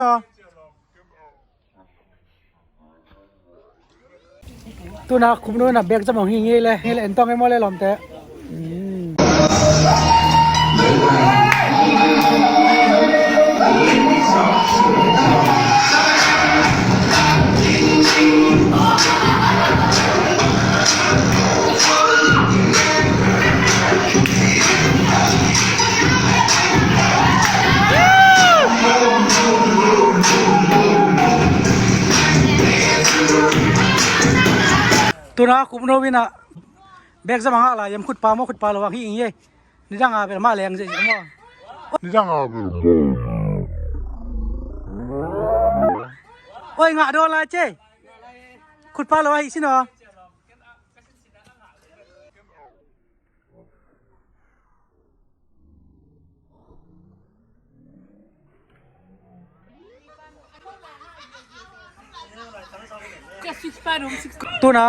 ตัวนักคุมนู้นน่ะเบรกจะมองอย่างงี้เลยนี่แหละต้องให้หมดเลยหลอมแต่ตัวนักคุมนู้นวินะเบรกจะมองอะไรยังขุดปลาหม้อขุดปลาระหว่างที่อย่างงี้นี่ดังอาเป็นมาแรงสิยังว่านี่ดังอาเป็นโอ้ยงะโดนละเจ้ขุดปลาระหว่างอีกสิเนาะตัวน่ะ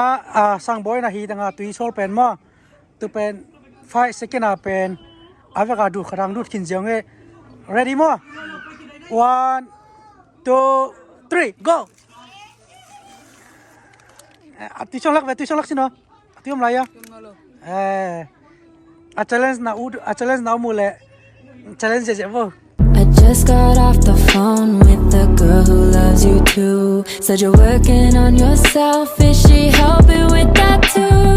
สังบอยน่ะฮีตั้งตุยโซลเป็นมั้งตัวเป็น5 second เป็นอาเวกาดูขรังดูขินเจียงเอ ready มั้ง1 2 3 go ตุยช่องลักสิเนาะตุยอะไรอ่ะchallenge นะchallenge นะมูเลย challenge เจ๊บ่ I just got off the phone with the girl who loves you too. Said you're working on yourself, is she helping with that too?